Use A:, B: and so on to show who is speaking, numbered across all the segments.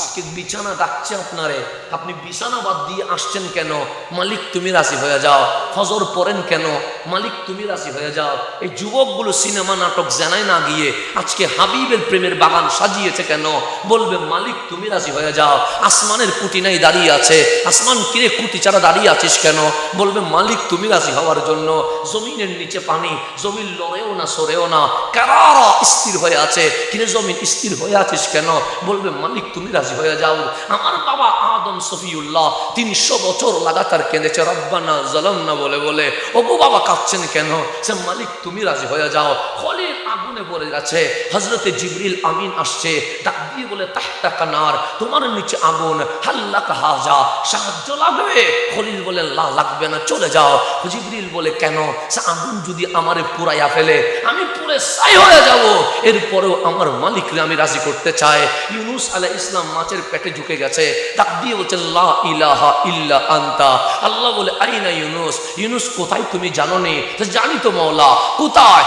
A: আজকে বিছানা ডাকছে আপনারে, আপনি বিছানা বাদ দিয়ে আসছেন কেন? মালিক তুমি রাজি হয়ে যাও। ফজর পড়েন কেন? মালিক তুমি রাজি হয়ে যাও। এই যুবকগুলো সিনেমা নাটক জানায় না গিয়ে আজকে হাবিবের প্রেমের বাগান সাজিয়েছে কেন? বলবে মালিক তুমি রাজি হয়ে যাও। আসমানের কুটি নাই দাঁড়িয়ে আছে, আসমান কিরে কুটি ছাড়া দাঁড়িয়ে আছিস কেন? বলবে মালিক তুমি রাজি হওয়ার জন্য। জমিনের নিচে পানি, জমিন লড়েও না সরেও না, কারারা স্থির হয়ে আছে। কিরে জমিন স্থির হয়ে আছিস কেন? বলবে মালিক তুমি রাজি হয়ে যাও। আমার বাবা আদম সফিউল্লাহ 300 বছর লাগাতার কেঁদেছে রব্বানা জালামনা বলে বলে। ওগো বাবা কাঁদছেন কেন? সে মালিক তুমি রাজি হয়ে যাও। খলিল আগুনে পড়ে গেছে, হযরতে জিবরিল আমিন আসছে, ডাক দিয়ে বলে তাহতা কানার, তোমার নিচে আগুন, হাল্লাকা হাজা, সাহায্য লাগবে? খলিল বলে লা লাগবে না, চলে যাও। জিবরিল বলে কেন? সে আগুন যদি আমারে পুরাইয়া ফেলে আমি পুরে ছাই হয়ে যাব, এরপরেও আমার মালিকরে আমি রাজি করতে চাই। ইউনুস আলাইহিস সালাম মাছের পেটে ঢুকে গেছে, ডাক দিয়ে বলছে লা ইলাহা ইল্লা আনতা। আল্লাহ বলে আইনা ইউনুস, ইউনুস কোথায় তুমি জানো নি? জানি তো মাওলা। কোথায়?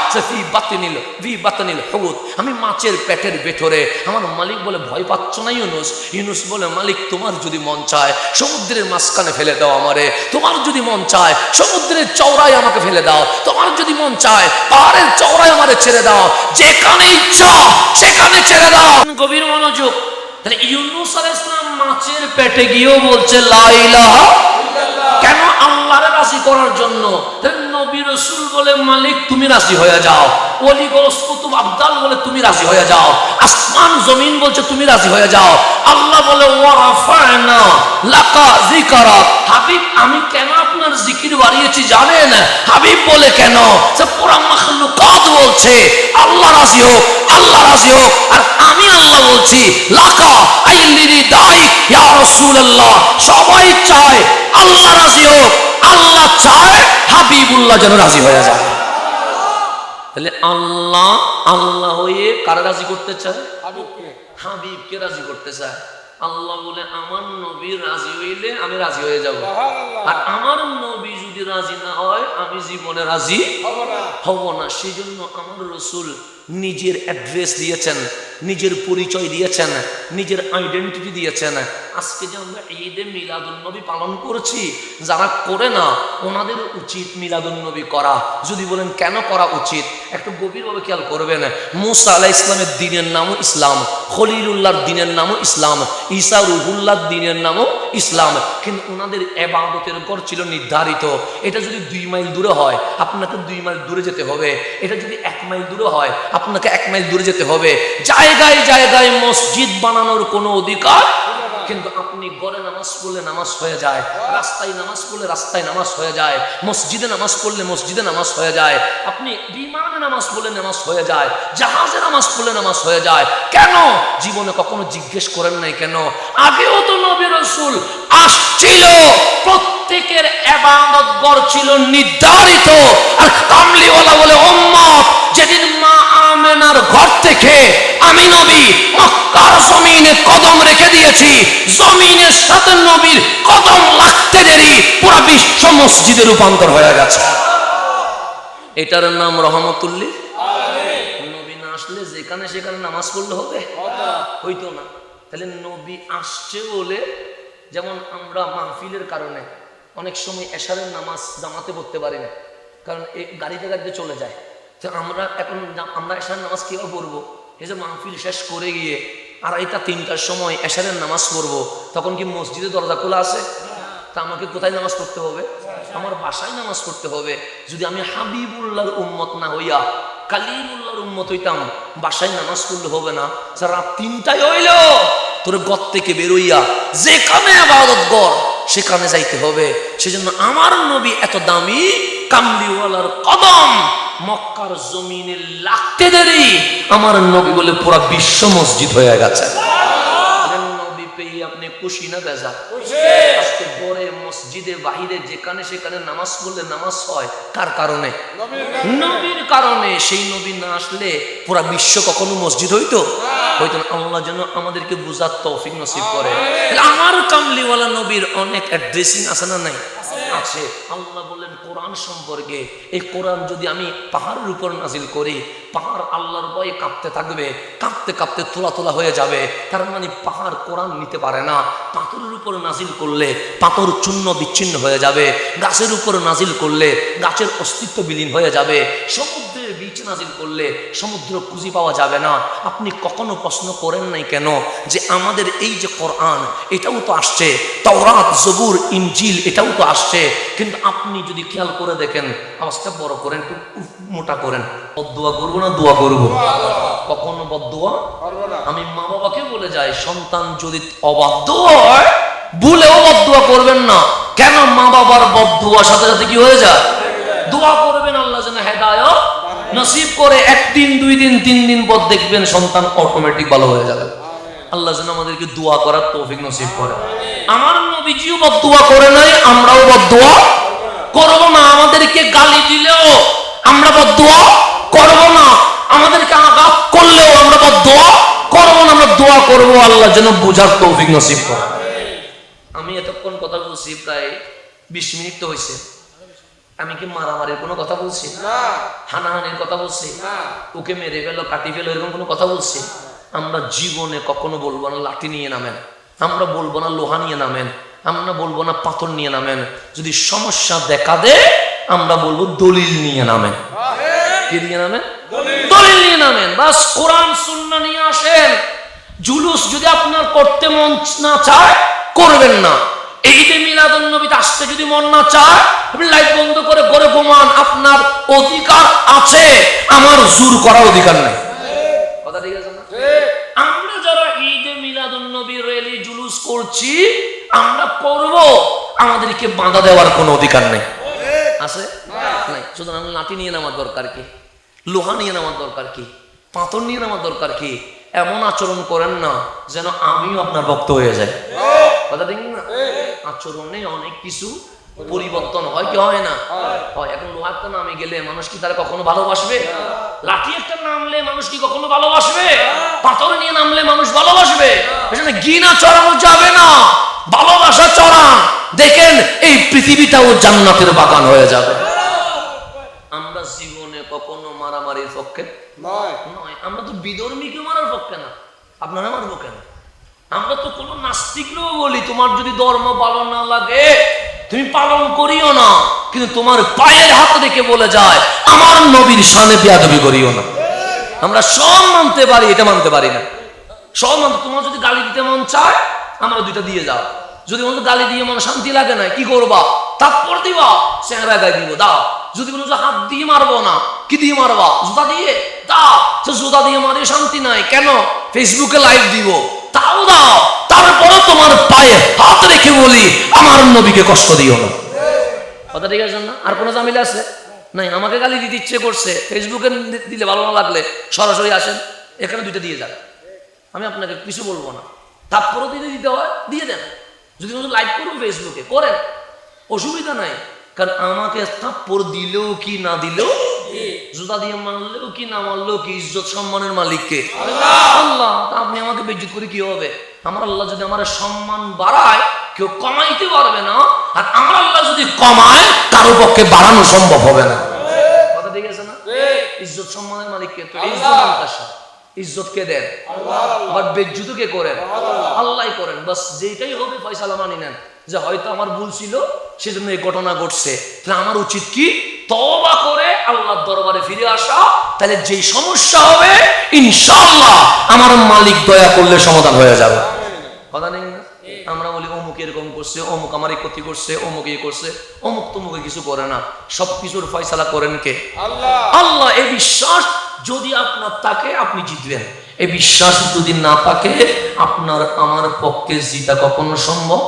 A: ফি বাতনিল হুত, আমি মাছের পেটের ভেতরে। আমার মালিক বলে ভয় পাচ্ছ না ইউনুস? ইউনুস বলে মালিক তোমার যদি মন চায় সমুদ্রের মাঝখানে ফেলে দাও আমারে, তোমার যদি মন চায় সমুদ্রের চওড়ায় আমাকে ফেলে দাও, তোমার যদি মন চায় পাহাড়ের চওড়ায় আমারে ছেড়ে দাও, যেখানে ইচ্ছা সেখানে ছেড়ে দাও। গভীর মনোযোগ। তাহলে ইউনুস আলাইহিস সালাম মাছের পেটে গিয়েও বলছে লা ইলাহা ইল্লাল্লাহ, কেন? আল্লাহরে রাজি করার জন্য। নবী রাসূল বলে মালিক তুমি রাজি হয়ে যাও, ওলি গৌস কুতুব আবদাল বলে তুমি রাজি হয়ে যাও, আসমান জমিন বলছে তুমি রাজি হয়ে যাও। আল্লাহ বলে ওয়া রাফা'না লাকা যিকরাক, হাবিব আমি কেন আপনার জিকির বাড়িয়েছি জানেন? হাবিব বলে কেন? সে পুরা মাখলুকাত বলছে আল্লাহ রাজি হোক, আল্লাহ রাজি হোক, আর আমি আল্লাহ বলছি লাকা আইলিরি দাই ইয়া রাসূলুল্লাহ, সবাই চায় আল্লাহ রাজি হোক, আল্লাহ চায় হাবিবুল্লাহ যেন রাজি হয়ে যায়। তাহলে আল্লাহ আল্লাহ হয়ে কারা রাজি করতে চায়? হাবিবকে রাজি করতে চায়। আল্লাহ বলে আমার নবী রাজি হইলে আমি রাজি হয়ে যাব, আর আমার নবী যদি রাজি না হয় আমি জীবনে রাজি হব না। সেই জন্য আমার রাসূল নিজের অ্যাড্রেস দিয়েছেন, নিজের পরিচয় দিয়েছেন, নিজের আইডেন্টিটি দিয়েছেন। আজকে যে আমরা ঈদে মিলাদুন নবী পালন করছি, যারা করে না ওনাদের উচিত মিলাদুন নবী করা। যদি বলেন কেন করা উচিত, একটু গভীরভাবে খেয়াল করবেন। মুসা আলাইহিস সালামের দ্বীনের নামও ইসলাম, খলিলুল্লাহর দ্বীনের নামও ইসলাম, ঈসা রুহুল্লাহর দ্বীনের নামও ইসলাম, কিন্তু ওনাদের ইবাদতের ঘর ছিল নির্ধারিত। এটা যদি 2 মাইল দূরে হয় আপনাকে 2 মাইল দূরে যেতে হবে, এটা যদি 1 মাইল দূরে হয় আপনাকে 1 মাইল দূরে যেতে হবে। জায়গায় জায়গায় মসজিদ বানানোর কোনো অধিকার, কিন্তু আপনি ঘরে নামাজ পড়লে নামাজ হয়ে যায়, রাস্তায় নামাজ পড়লে রাস্তায় নামাজ হয়ে যায়, মসজিদে নামাজ পড়লে মসজিদে নামাজ হয়ে যায়, আপনি বিমানে নামাজ পড়লে নামাজ হয়ে যায়, জাহাজে নামাজ পড়লে নামাজ হয়ে যায়। কেন? জীবনে কখনো জিজ্ঞেস করেন নাই কেন? আগেও তো নবী রাসূল আসছিল, প্রত্যেকের ইবাদত ঘর ছিল নির্ধারিত। আর কামলিওয়ালা বলে উম্মত, যেদিন মা আমেনার ঘর থেকে আমি নবী মক্কার জমিনে কদম রেখে দিয়েছি, জমিনের সাথে নবীর কদম লাগতে দেরি পুরো বিশ্ব মসজিদে রূপান্তর হয়ে গেছে। এটার নাম রহমতুল্লিল আলামিন। নবী না আসলে যেখানে সেখানে নামাজ পড়লে হবে? হইতো না। তাহলে নবী আসছে বলে, যেমন আমরা মাহফিলের কারণে অনেক সময় এশারের নামাজ জামাতে পড়তে পারি না, কারণ এই গাড়িতে গাড়িতে চলে যায়। তো আমরা এখন আমরা এশারের নামাজ কীভাবে পড়বো? এই যে মাহফিল শেষ করে গিয়ে 2:30-3টার সময় এশারের নামাজ পড়বো, তখন কি মসজিদে দরজা খোলা আছে? তা আমাকে কোথায় নামাজ পড়তে হবে? আমার বাসায় নামাজ পড়তে হবে। যদি আমি হাবিবুল্লাহর উম্মত না হইয়া কালিমুল্লাহর উম্মত হইতাম, বাসায় নামাজ পড়লে হবে না। রাত 3টায় হইল তোর ঘর থেকে বেরোইয়া যেখানে ইবাদত ঘর সেখানে যাইতে হবে। সেজন্য আমার নবী এত দামি, কামলিওয়ালার কদম মক্কার জমিনে লাগতে দেরি, আমার নবী বলে পুরা বিশ্ব মসজিদ হয়ে গেছে। নবী পেয়ে আপনি খুশি না বেজা? আজকে পরে মসজিদে বাহিরে যেখানে সেখানে নামাজ পড়লে নামাজ হয় কার কারণে? নবীর কারণে। সেই নবী না আসলে পুরা বিশ্ব কখনো মসজিদ হইতো হইতো না। আল্লাহ যেন আমাদেরকে বুঝার তৌফিক নসিব করে। আমার কামলিওয়ালা নবীর অনেক অ্যাড্রেসিং আছে না নাই? আছে। আল্লাহ বললেন কোরআন সম্পর্কে, এই কোরআন যদি আমি পাহাড়ের উপর নাজিল করি, পাহাড় আল্লাহর ভয়ে কাঁপতে থাকবে, কাঁপতে কাঁপতে তোলা তোলা হয়ে যাবে। তার মানে পাহাড় কোরআন নিতে পারে না। পাথরের উপর নাজিল করলে পাথর চূর্ণ বিচ্ছিন্ন হয়ে যাবে, গাছের উপর নাজিল করলে গাছের অস্তিত্ব বিলীন হয়ে যাবে, সমুদ্রের বীচ নাজিল করলে সমুদ্র খুঁজে পাওয়া যাবে না। আপনি কখনো প্রশ্ন করেন নাই কেন যে আমাদের এই যে কোরআন এটাও তো আসছে, তাওরাত, জবুর, ইনজিল এটাও তো আসছে, কিন্তু আপনি যদি খেয়াল করে দেখেন, আওয়াজটা বড় করেন, একটু মোটা করেন, বদদুয়া করবো না দোয়া করবো? কখনো বদদুয়া আমি মা বাবাকে বলে যাই, সন্তান যদি অবাধ্য হয় ভুলেও বদদুয়া করবেন না। কেন? মা বাবার বদদুয়ার সাথে সাথে কি হয়ে যায়? দোয়া করবেন আল্লাহ যেন হেদায়েত নসিব করে। একদিন, 2 দিন, 3 দিন পর দেখবেন সন্তান অটোমেটিক ভালো হয়ে যাবে। আল্লাহ যেন আমাদেরকে দোয়া করার তৌফিক নসিব করে। আমার নবীজিও বদদুয়া করে নাই, আমরাও বদদুয়া করব না। আমাদেরকে গালি দিলেও আমরা বদদুয়া করব না, আমাদেরকে আঘাত করলেও আমরা বদদুয়া করব না। আমরা দোয়া করব আল্লাহ যেন বুঝার তৌফিক নসিব করে। আমি এতক্ষণ কথা বলছি, প্রায় 20 মিনিট তো হয়েছে। আমি কি মারামারির কোনো কথা বলছি? হানাহানির কথা বলছি? ওকে মেরে ফেলো, কাটি ফেলো, এরকম কোনো কথা বলছি? আমরা জীবনে কখনো বলবো না লাঠি নিয়ে নামেন, আমরা বলবো না লোহা নিয়ে নামেন, আমরা বলবো না পাথর নিয়ে নামেন। যদি সমস্যা দেখা দেয় আমরা বলবো দলিল নিয়ে নামেন। কি নিয়ে নামেন? দলিল নিয়ে নামেন। বাস কোরআন সুন্নাহ নিয়ে আসেন। জুলুস যদি আপনার করতে মন না চায় করবেন না। ঈদে মিলাদুন নবীতে আসতে যদি মন না চায় আপনি লাইট বন্ধ করে ঘরে ঘুমান, আপনার অধিকার আছে, আমার জোর করার অধিকার নাই। কথা ঠিক আছে না? আমরা যারা ঈদে মিলাদুন নবীর র্যালি জুলুস করছি আমরা করব, আমাদেরকে বাধা দেওয়ার কোনো অধিকার নেই। আছে নাই? সুতরাং লাঠি নিয়ে নেওয়ার দরকার কি? লোহা নিয়ে নেওয়ার দরকার কি? পাথর নিয়ে নেওয়ার দরকার কি? এমন আচরণ করেন না যেন আমিও আপনার ভক্ত হয়ে যায়। কথা ঠিক না? আচরণে অনেক কিছু পরিবর্তন হয় কি হয় না? হয়। এখন লোহাটা নামে গেলে মানুষ কি তারা কখনো ভালোবাসবে? লাঠি একটা নামলে মানুষ কি কখনো ভালোবাসবে? পাথর নিয়ে নামলে মানুষ ভালোবাসবে? এখানে ঘৃণা চড়ানো যাবে না, ভালোবাসা চড়ান। দেখেন এই পৃথিবীটাও জান্নাতের বাগান হয়ে যাবে। আমরা জীবনে কখনো মারামারির পক্ষে নয়। আমরা তো বিধর্মীকে মারার পক্ষে না। আপনারা মারবো কেন? আমরা তো কোনো নাস্তিকরাও বলি তোমার যদি ধর্ম ভালো না লাগে তুমি পালন করিও না, কিন্তু তোমার পায়ের হাত রেখে বলে যায় আমার নবীর শানে বেয়াদবি করিও না। আমরা সব মানতে পারি, এটা মানতে পারি না। সব মানতে, তোমার যদি গালি দিতে মন চায় আমরা 2টা দিয়ে যাও। যদি মনে গালি দিয়ে মনে শান্তি লাগে না কি করবা? তারপর দিবা, চেহারা গায়ে দিব, দাও। যদি বলো হাত দিয়ে মারবো না, কি দিয়ে মারবা? জুতা দিয়ে দাও। জুতা দিয়ে মারে শান্তি নাই কেন? ফেসবুকে লাইভ দিব, তাও দাও। তারপরে তোমার পায়ে হাত রেখে বলি আমার নবীকে কষ্ট দিও না। কথা ঠিক আছে না? আর কোনো জামিলা আছে? নাই। আমাকে গালি দিতে ইচ্ছে করছে, ফেসবুকে দিলে ভালো না লাগলে সরাসরি আসেন, এখানে 2টা দিয়ে যান, আমি আপনাকে কিছু বলবো না। তারপরও দিতে হয় দিয়ে দেন। যদি লাইভ করুন ফেসবুকে করেন, অসুবিধা নাই। কারণ আমাকে থাপ্পড় দিলেও কি না দিলেও, জুতা দিয়ে মারলেও কি না মারলেও কি, ইজ্জত সম্মানের মালিক কে? আল্লাহ। আপনি আমাকে বেইজ্জত করে কি হবে? আমার আল্লাহ যদি আমার সম্মান বাড়ায় কেউ কমাইতে পারবে না, আর আমার আল্লাহ যদি কমায় কারো পক্ষে বাড়ানো সম্ভব হবে না। কথা ঠিক আছে না? ইজ্জত সম্মানের মালিক কে? তো ইজ্জত কে দেন? আবার বেইজ্জত কে করেন? আল্লাহই করেন। বাস যেটাই হবে ফয়সালা মানি নেন যে হয়তো আমার ভুল ছিল সেজন্য এই ঘটনা ঘটছে, তাহলে আমার উচিত কি তওবা করে আল্লাহর দরবারে ফিরে আসা। তাহলে যেই সমস্যা হবে ইনশাআল্লাহ আমার মালিক দয়া করলে সমাধান হয়ে যাবে। কথা নেই না? আমরা বলি অমুক এরকম করছে, অমুক আমার এই ক্ষতি করছে, অমুক এই করছে, অমুক তমুকে কিছু করে না। সবকিছুর ফয়সালা করেন কে? আল্লাহ। আল্লাহ। এই বিশ্বাস যদি আপনার থাকে আপনি জিতবেন। এই বিশ্বাস যদি না থাকে আপনার আমার পক্ষে জিতা কখনো সম্ভব